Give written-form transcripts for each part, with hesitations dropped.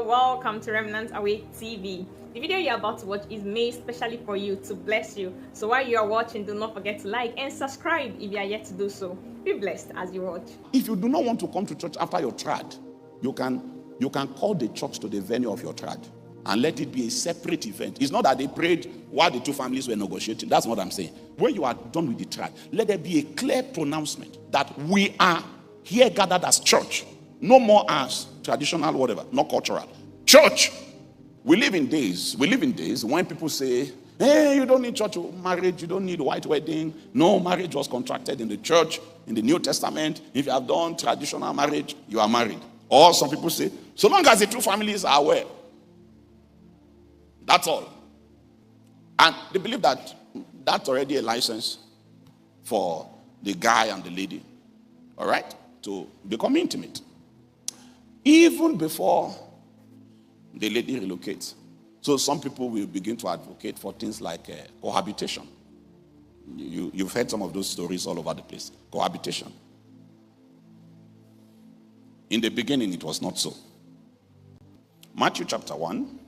welcome to Remnants Away TV. The video you're about to watch is made specially for you to bless you. So while you are watching, do not forget to like and subscribe if you are yet to do so. Be blessed as you watch. If you do not want to come to church after your trad, you can call the church to the venue of your trad and let it be a separate event. It's not that they prayed while the two families were negotiating. That's what I'm saying. When you are done with the trad, let there be a clear pronouncement that we are here gathered as church. No more as traditional whatever, not cultural. Church. We live in days when people say, hey, you don't need church marriage, you don't need white wedding. No, marriage was contracted in the church, in the New Testament. If you have done traditional marriage, you are married. Or some people say, so long as the two families are aware. That's all. And they believe that that's already a license for the guy and the lady, all right, to become intimate. Even before the lady relocates. So some people will begin to advocate for things like cohabitation. You've heard some of those stories all over the place. Cohabitation. In the beginning, it was not so. Matthew chapter 1,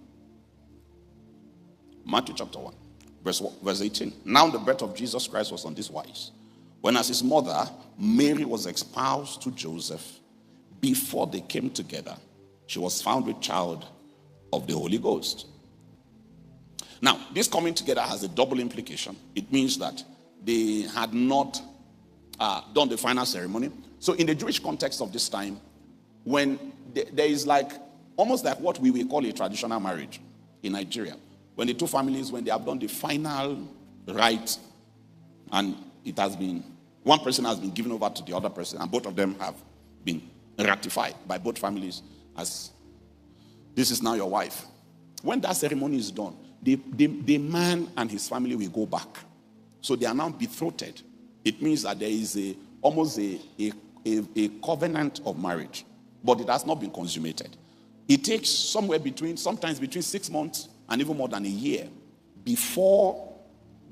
verse 18. Now the birth of Jesus Christ was on this wise. When as his mother, Mary, was espoused to Joseph, before they came together, she was found with child of the Holy Ghost. Now, this coming together has a double implication. It means that they had not done the final ceremony. So in the Jewish context of this time, when there is like, almost like what we will call a traditional marriage in Nigeria, when the two families, when they have done the final rite, and it has been, one person has been given over to the other person, and both of them have been ratified by both families as this is now your wife. When that ceremony is done, the man and his family will go back. So they are now betrothed. It means that there is almost a covenant of marriage, but it has not been consummated. It takes sometimes between 6 months and even more than a year before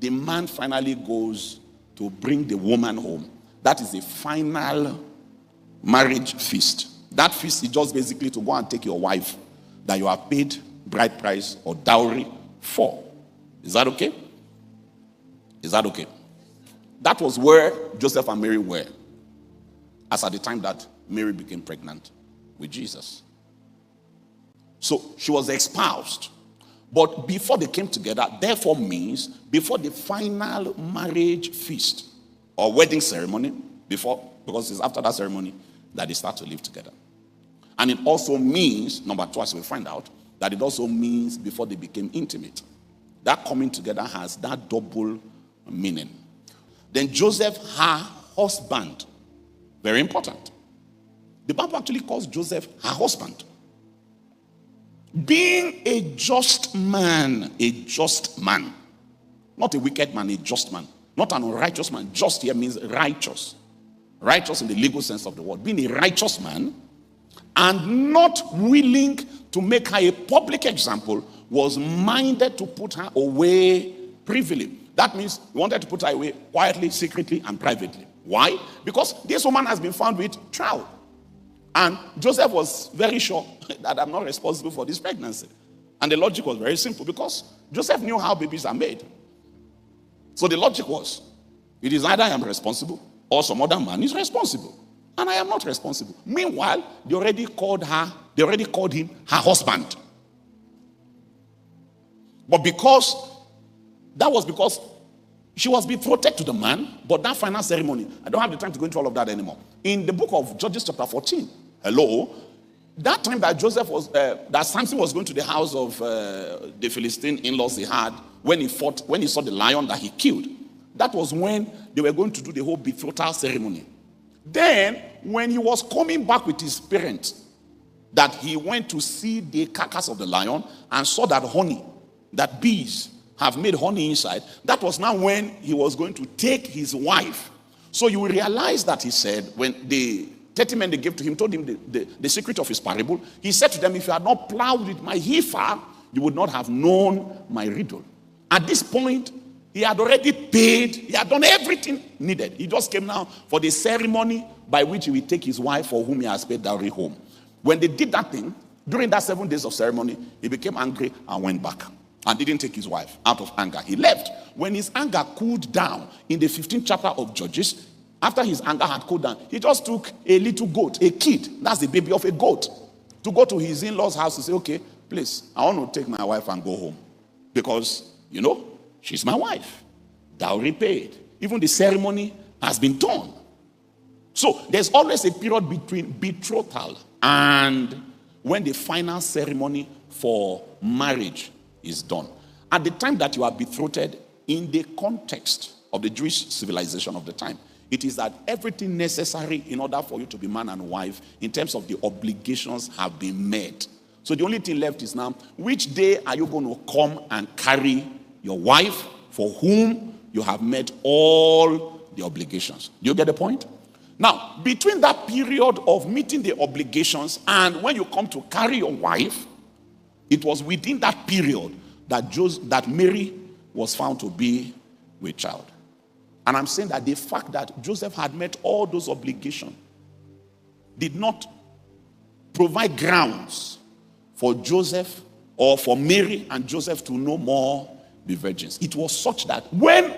the man finally goes to bring the woman home. That is the final marriage feast. That feast is just basically to go and take your wife that you have paid bride price or dowry for. Is that okay? Is that okay? That was where Joseph and Mary were as at the time that Mary became pregnant with Jesus. So she was espoused. But before they came together, therefore means before the final marriage feast or wedding ceremony, because it's after that ceremony that they start to live together. And it also means, number two, as we find out, that it also means before they became intimate. That coming together has that double meaning. Then Joseph, her husband, very important. The Bible actually calls Joseph her husband. Being a just man, not a wicked man, a just man, not an unrighteous man. Just here means righteous. Righteous in the legal sense of the word. Being a righteous man and not willing to make her a public example, was minded to put her away privily. That means he wanted to put her away quietly, secretly, and privately. Why? Because this woman has been found with child. And Joseph was very sure that I'm not responsible for this pregnancy. And the logic was very simple because Joseph knew how babies are made. So the logic was, it is either I am responsible or some other man is responsible. And I am not responsible. Meanwhile, they already called him her husband. But because she was betrothed to the man, but that final ceremony, I don't have the time to go into all of that anymore. In the book of Judges chapter 14, that time that Samson was going to the house of the Philistine in-laws he had, when he saw the lion that he killed, that was when they were going to do the whole betrothal ceremony. Then, when he was coming back with his parents, that he went to see the carcass of the lion and saw that bees have made honey inside. That was now when he was going to take his wife. So you will realize that he said, when the 30 men they gave to him, told him the secret of his parable, he said to them, if you had not plowed with my heifer, you would not have known my riddle. At this point, he had already paid. He had done everything needed. He just came now for the ceremony by which he will take his wife for whom he has paid dowry home. When they did that thing, During that 7 days of ceremony, he became angry and went back and didn't take his wife out of anger. He left. When his anger cooled down in the 15th chapter of Judges, after his anger had cooled down, he just took a little goat, a kid, that's the baby of a goat, to go to his in-laws' house to say, okay, please, I want to take my wife and go home. Because, she's my wife. Dowry paid. Even the ceremony has been done. So there's always a period between betrothal and when the final ceremony for marriage is done. At the time that you are betrothed, in the context of the Jewish civilization of the time, it is that everything necessary in order for you to be man and wife in terms of the obligations have been met. So the only thing left is now, which day are you going to come and carry your wife for whom you have met all the obligations? Do you get the point? Now, between that period of meeting the obligations and when you come to carry your wife, it was within that period that Mary was found to be with child. And I'm saying that the fact that Joseph had met all those obligations did not provide grounds for Joseph or for Mary and Joseph to no more be virgins. It was such that when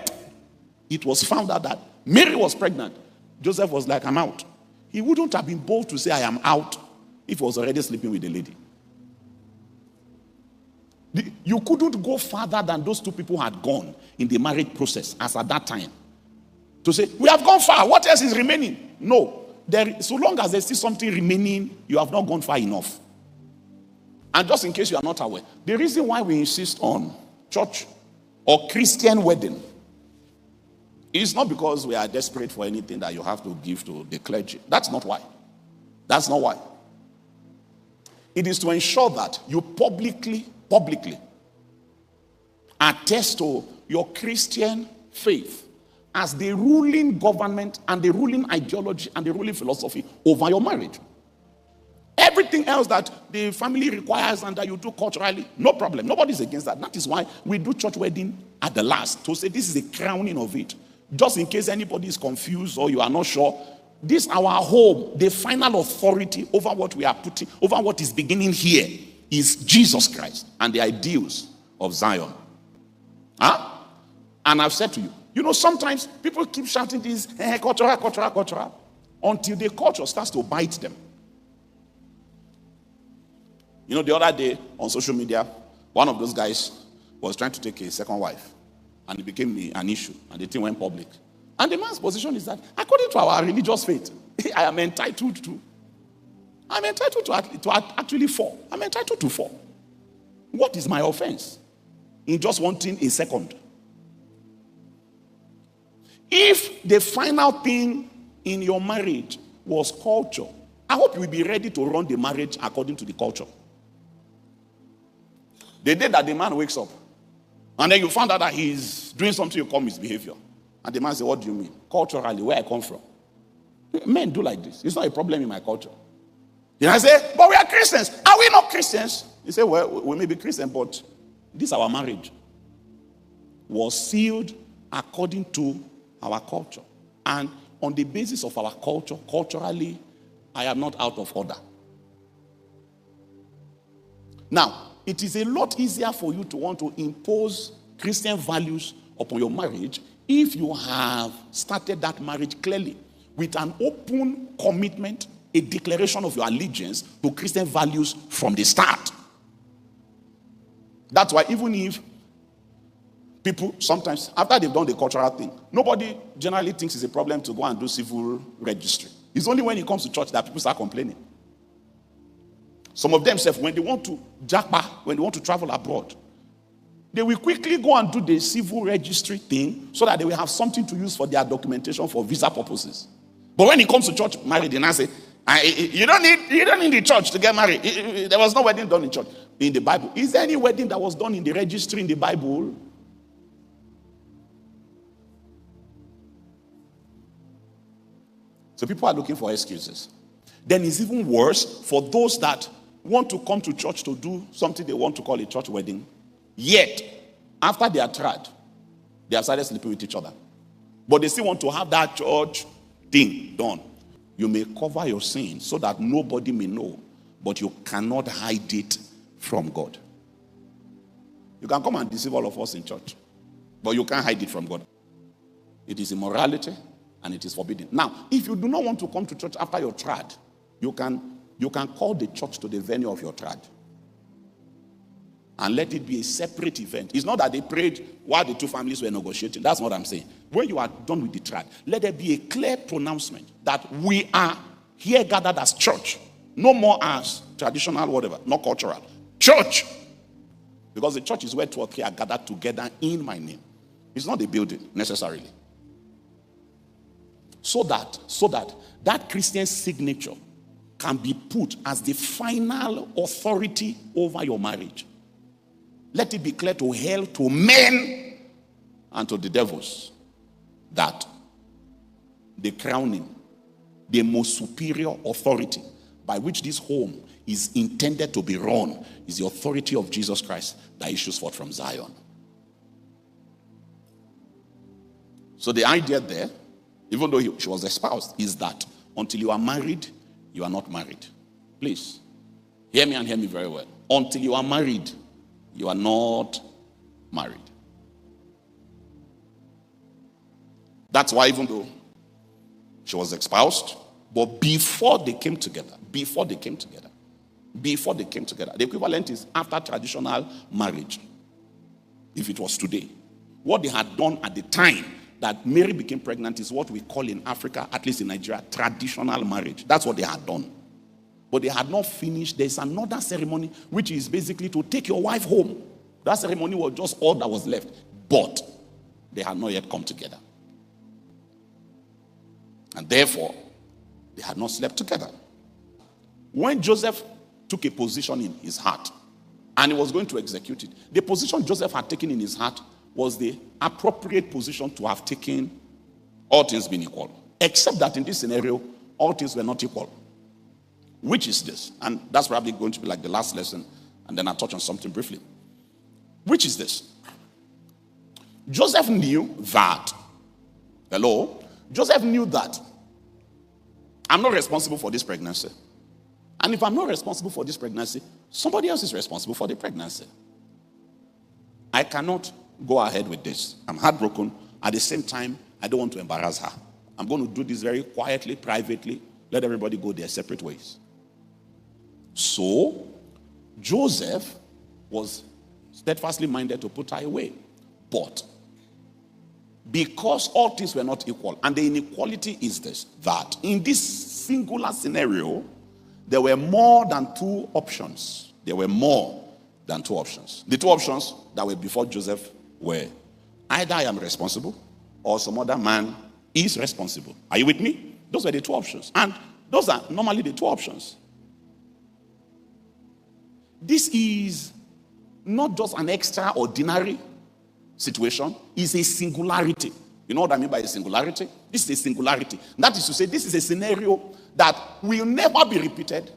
it was found out that Mary was pregnant, Joseph was like, I'm out. He wouldn't have been bold to say, I am out, if he was already sleeping with the lady. You couldn't go further than those two people had gone in the marriage process as at that time. To say, we have gone far, what else is remaining? No. So long as there's still something remaining, you have not gone far enough. And just in case you are not aware, the reason why we insist on church or Christian wedding is not because we are desperate for anything that you have to give to the clergy. That's not why. That's not why. It is to ensure that you publicly attest to your Christian faith as the ruling government and the ruling ideology and the ruling philosophy over your marriage. Everything else that the family requires and that you do culturally, no problem. Nobody's against that. That is why we do church wedding at the last, to say this is a crowning of it. Just in case anybody is confused or you are not sure, this our home, the final authority over what we are putting, over what is beginning here, is Jesus Christ and the ideals of Zion. And I've said to you, sometimes people keep shouting this, cultural, until the culture starts to bite them. The other day on social media, one of those guys was trying to take a second wife, and it became an issue, and the thing went public. And the man's position is that, according to our religious faith, I am entitled to actually 4. I'm entitled to 4. What is my offense in just wanting a second? If the final thing in your marriage was culture, I hope you will be ready to run the marriage according to the culture. The day that the man wakes up, and then you find out that he's doing something you call misbehavior, and the man says, what do you mean? Culturally, where I come from. Men do like this. It's not a problem in my culture. Then I say, but we are Christians. Are we not Christians? He said, well, we may be Christians, but this our marriage was sealed according to our culture. And on the basis of our culture, culturally, I am not out of order. Now, it is a lot easier for you to want to impose Christian values upon your marriage if you have started that marriage clearly with an open commitment, a declaration of your allegiance to Christian values from the start. That's why even if people sometimes, after they've done the cultural thing, nobody generally thinks it's a problem to go and do civil registry. It's only when it comes to church that people start complaining. Some of them, when they want to japa, when they want to travel abroad, they will quickly go and do the civil registry thing so that they will have something to use for their documentation for visa purposes. But when it comes to church marriage, they now say, you don't need the church to get married. There was no wedding done in church. In the Bible. Is there any wedding that was done in the registry in the Bible? So people are looking for excuses. Then it's even worse for those that want to come to church to do something they want to call a church wedding. Yet, after they are tried, they have started sleeping with each other. But they still want to have that church thing done. You may cover your sin so that nobody may know. but you cannot hide it from God. You can come and deceive all of us in church, but you can't hide it from God. It is immorality and it is forbidden. Now, if you do not want to come to church after your trad, you can call the church to the venue of your trad and let it be a separate event. It's not that they prayed while the two families were negotiating. That's what I'm saying. When you are done with the trad, let there be a clear pronouncement that we are here gathered as church, no more as traditional whatever, not cultural. Church! Because the church is where two or three are gathered together in my name. It's not a building necessarily. So that Christian signature can be put as the final authority over your marriage. Let it be clear to hell, to men, and to the devils that the crowning, the most superior authority by which this home is intended to be run is the authority of Jesus Christ that issues forth from Zion. So the idea there, even though she was espoused, is that until you are married, you are not married. Please, hear me and hear me very well. Until you are married, you are not married. That's why even though she was espoused, but before they came together, the equivalent is after traditional marriage. If it was today, what they had done at the time that Mary became pregnant is what we call in Africa, at least in Nigeria, traditional marriage. That's what they had done. But they had not finished. There's another ceremony, which is basically to take your wife home. That ceremony was just all that was left. But they had not yet come together. And therefore, they had not slept together. When Joseph took a position in his heart, and he was going to execute it, the position Joseph had taken in his heart was the appropriate position to have taken, all things being equal. Except that in this scenario, all things were not equal. Which is this? And that's probably going to be like the last lesson, and then I'll touch on something briefly. Which is this? Joseph knew that, Joseph knew that I'm not responsible for this pregnancy. And if I'm not responsible for this pregnancy, somebody else is responsible for the pregnancy. I cannot go ahead with this. I'm heartbroken. At the same time, I don't want to embarrass her. I'm going to do this very quietly, privately. Let everybody go their separate ways. So, Joseph was steadfastly minded to put her away. But, because all things were not equal, and the inequality is this, that in this singular scenario, there were more than two options. The two options that were before Joseph were either I am responsible or some other man is responsible. Are you with me? Those were the two options. And those are normally the two options. This is not just an extraordinary situation. It's a singularity. You know what I mean by a singularity? This is a singularity. That is to say, this is a scenario that will never be repeated,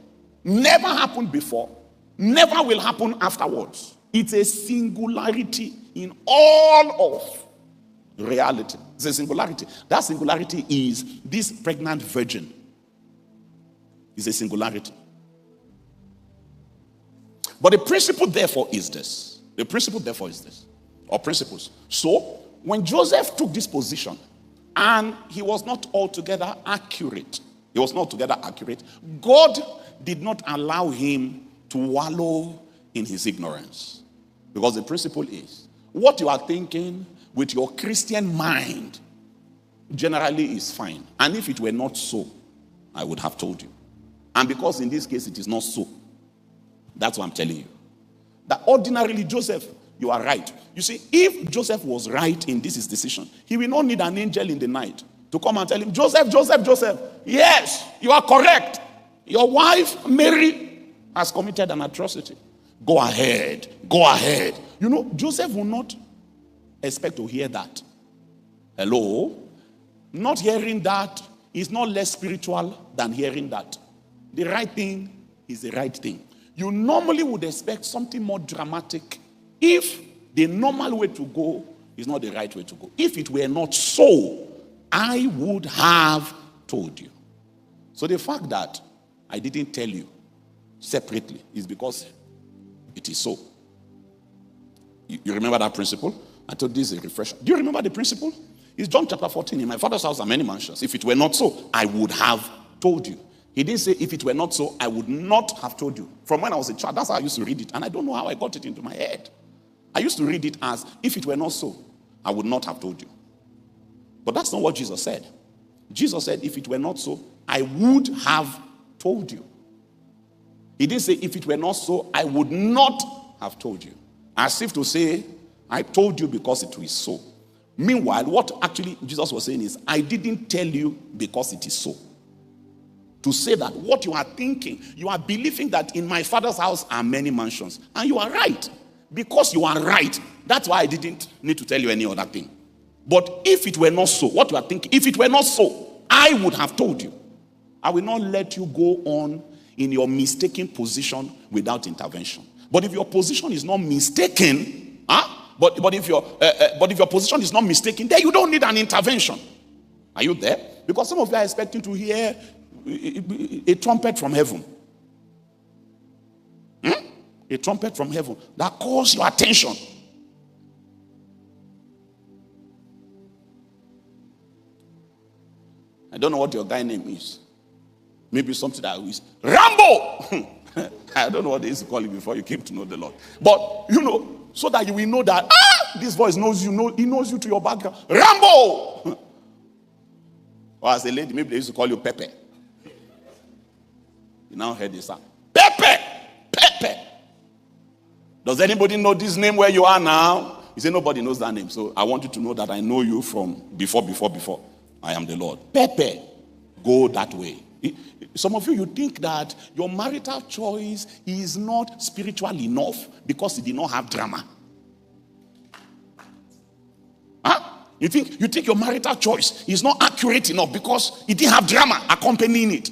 never happened before, never will happen afterwards. It's a singularity in all of reality. It's a singularity. That singularity is this pregnant virgin. It's a singularity. But the principle therefore is this. Or principles. So, when Joseph took this position, and he was not altogether accurate, God did not allow him to wallow in his ignorance. Because the principle is, what you are thinking with your Christian mind generally is fine. And if it were not so, I would have told you. And because in this case it is not so, that's what I'm telling you. That ordinarily Joseph, you are right. You see, if Joseph was right in this his decision, he will not need an angel in the night to come and tell him, Joseph, yes, you are correct. Your wife, Mary, has committed an atrocity. Go ahead. You know, Joseph will not expect to hear that. Hello? Not hearing that is not less spiritual than hearing that. The right thing is the right thing. You normally would expect something more dramatic if the normal way to go is not the right way to go. If it were not so, I would have told you. So the fact that I didn't tell you separately, it's because it is so. You remember that principle? I told this is a refresher. Do you remember the principle? It's John chapter 14. In my father's house are many mansions. If it were not so, I would have told you. He didn't say, if it were not so, I would not have told you. From when I was a child, that's how I used to read it. And I don't know how I got it into my head. I used to read it as, if it were not so, I would not have told you. But that's not what Jesus said. Jesus said, if it were not so, I would have told you. He didn't say, if it were not so, I would not have told you. As if to say, I told you because it is so. Meanwhile, what actually Jesus was saying is, I didn't tell you because it is so. To say that what you are thinking, you are believing that in my father's house are many mansions. And you are right. Because you are right, that's why I didn't need to tell you any other thing. But if it were not so, what you are thinking, if it were not so, I would have told you. I will not let you go on in your mistaken position without intervention. But if your position is not mistaken, But if your position is not mistaken, then you don't need an intervention. Are you there? Because some of you are expecting to hear a trumpet from heaven. A trumpet from heaven that calls your attention. I don't know what your guy name is. Maybe something that is Rambo. I don't know what they used to call you before you came to know the Lord. But, so that you will know that, this voice knows you, he knows you to your background. Rambo! Or as a lady, maybe they used to call you Pepe. You now heard this sound. Pepe! Pepe! Does anybody know this name where you are now? He said, nobody knows that name. So I want you to know that I know you from before. I am the Lord. Pepe, go that way. Some of you think that your marital choice is not spiritual enough because it did not have drama. You think your marital choice is not accurate enough because it didn't have drama accompanying it.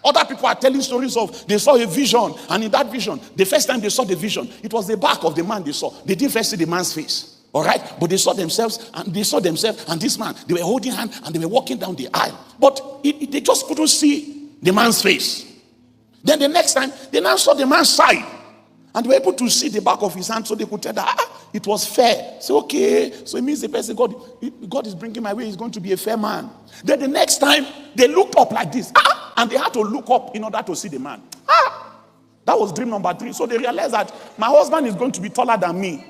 Other people are telling stories of they saw a vision, and in that vision, the first time they saw the vision, it was the back of the man they saw. They didn't first see the man's face. All right, but they saw themselves, and this man, they were holding hands and they were walking down the aisle. But they just couldn't see the man's face. Then the next time, they now saw the man's side, and they were able to see the back of his hand, so they could tell that it was fair. So okay, so it means the person God is bringing my way is going to be a fair man. Then the next time, they looked up like this, and they had to look up in order to see the man. That was dream number 3. So they realized that my husband is going to be taller than me.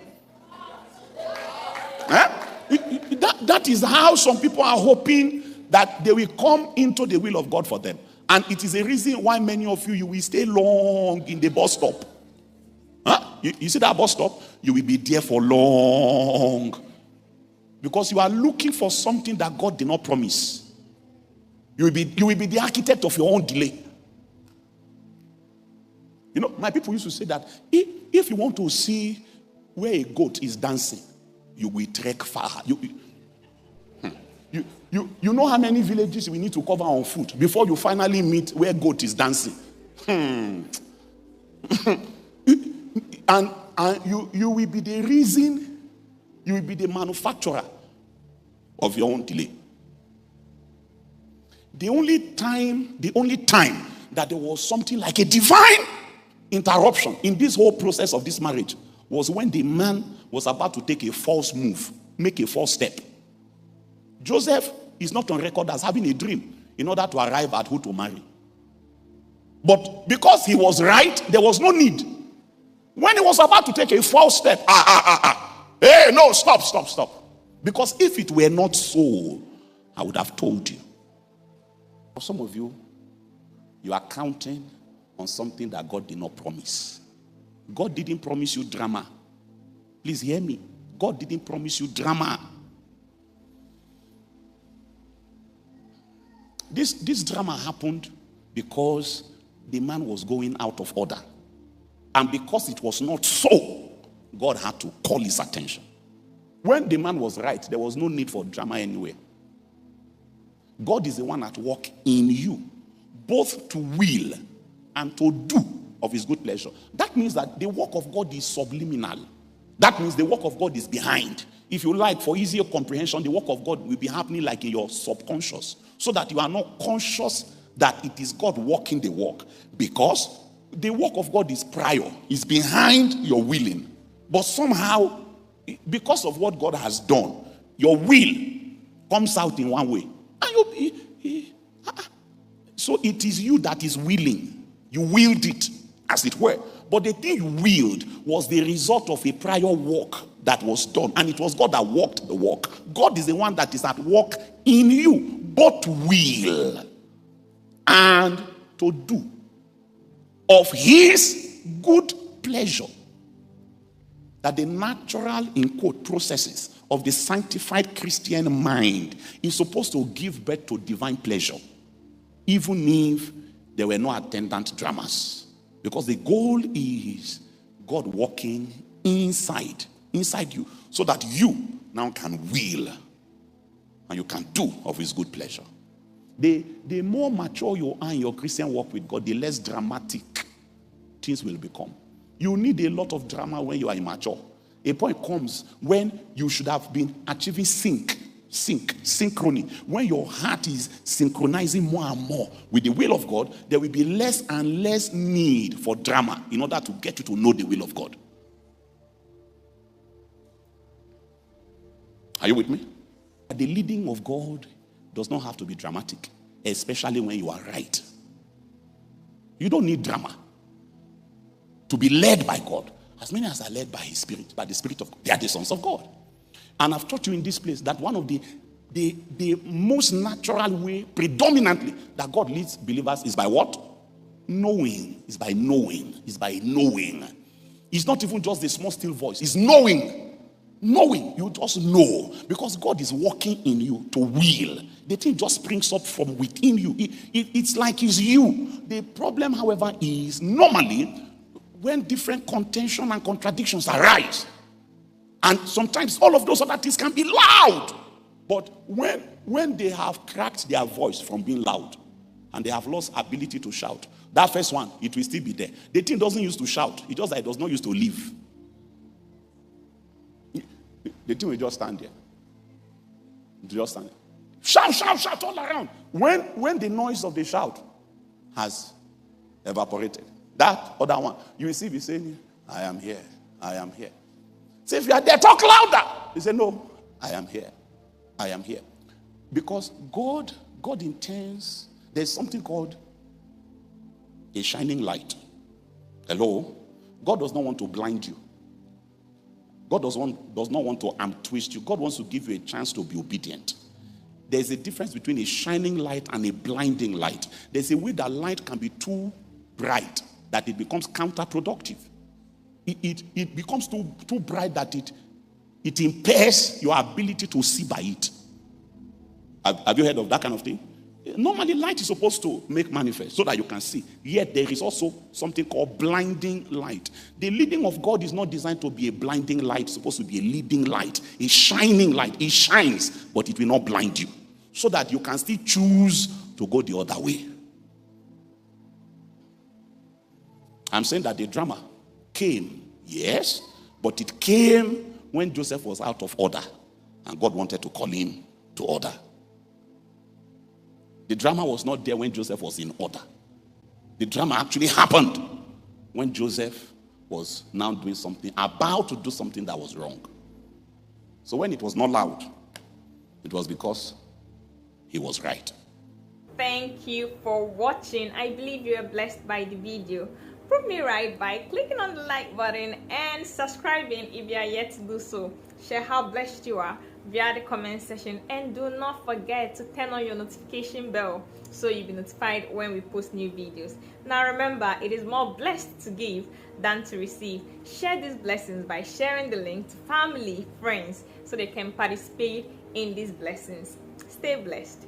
That is how some people are hoping that they will come into the will of God for them. And it is a reason why many of you will stay long in the bus stop. You see that bus stop? You will be there for long. Because you are looking for something that God did not promise. You will be the architect of your own delay. My people used to say that if you want to see where a goat is dancing, you will trek far. You know how many villages we need to cover on foot before you finally meet where goat is dancing. And you will be the reason, you will be the manufacturer of your own delay. The only time that there was something like a divine interruption in this whole process of this marriage was when the man was about to take a false move, make a false step. Joseph is not on record as having a dream in order to arrive at who to marry. But because he was right, there was no need. When he was about to take a false step, hey, no, stop. Because if it were not so, I would have told you. For some of you, you are counting on something that God did not promise. God didn't promise you drama. Please hear me. God didn't promise you drama. This drama happened because the man was going out of order. And because it was not so, God had to call his attention. When the man was right, there was no need for drama anywhere. God is the one at work in you, both to will and to do of his good pleasure. That means that the work of God is subliminal. That means the work of God is behind. If you like, for easier comprehension, the work of God will be happening like in your subconscious, so that you are not conscious that it is God working the work. Because the work of God is prior, is behind your willing. But somehow, because of what God has done, your will comes out in one way. And so it is you that is willing. You willed it, as it were. But the thing you willed was the result of a prior work that was done. And it was God that worked the work. God is the one that is at work in you, both to will and to do of his good pleasure. That the natural, in quote, processes of the sanctified Christian mind is supposed to give birth to divine pleasure, even if there were no attendant dramas. Because the goal is God working inside you, so that you now can will and you can do of his good pleasure. The more mature you are in your Christian walk with God, the less dramatic things will become. You need a lot of drama when you are immature. A point comes when you should have been achieving synchrony. When your heart is synchronizing more and more with the will of God, there will be less and less need for drama in order to get you to know the will of God. Are you with me? The leading of God does not have to be dramatic, especially when you are right. You don't need drama to be led by God. As many as are led by his spirit, by the spirit of God, they are the sons of God. And I've taught you in this place that one of the most natural way, predominantly, that God leads believers is by what? Knowing. It's by knowing. It's by knowing. It's not even just the small still voice. It's knowing. Knowing. You just know. Because God is working in you to will. The thing just springs up from within you. It's like it's you. The problem, however, is normally when different contention and contradictions arise. And sometimes all of those other things can be loud. But when they have cracked their voice from being loud and they have lost ability to shout, that first one, it will still be there. The thing doesn't use to shout. It just like it does not use to live. The thing will just stand there. It will just stand there. Shout all around. When the noise of the shout has evaporated, that other one, you will see me saying, I am here. I am here. Say, if you are there, talk louder. He said, no, I am here. I am here. Because God intends, there's something called a shining light. Hello? God does not want to blind you. God does not want to twist you. God wants to give you a chance to be obedient. There's a difference between a shining light and a blinding light. There's a way that light can be too bright that it becomes counterproductive. It becomes too bright that it impairs your ability to see by it. Have you heard of that kind of thing? Normally, light is supposed to make manifest so that you can see. Yet there is also something called blinding light. The leading of God is not designed to be a blinding light. It's supposed to be a leading light, a shining light. It shines, but it will not blind you, so that you can still choose to go the other way. I'm saying that the drama came, yes, but it came when Joseph was out of order and God wanted to call him to order. The drama was not there when Joseph was in order. The drama actually happened when Joseph was now doing something, about to do something that was wrong. So when it was not loud, it was because he was right. Thank you for watching. I believe you are blessed by the video. Prove me right by clicking on the like button and subscribing if you are yet to do so. Share how blessed you are via the comment section, and do not forget to turn on your notification bell so you'll be notified when we post new videos. Now remember, it is more blessed to give than to receive. Share these blessings by sharing the link to family, friends, so they can participate in these blessings. Stay blessed.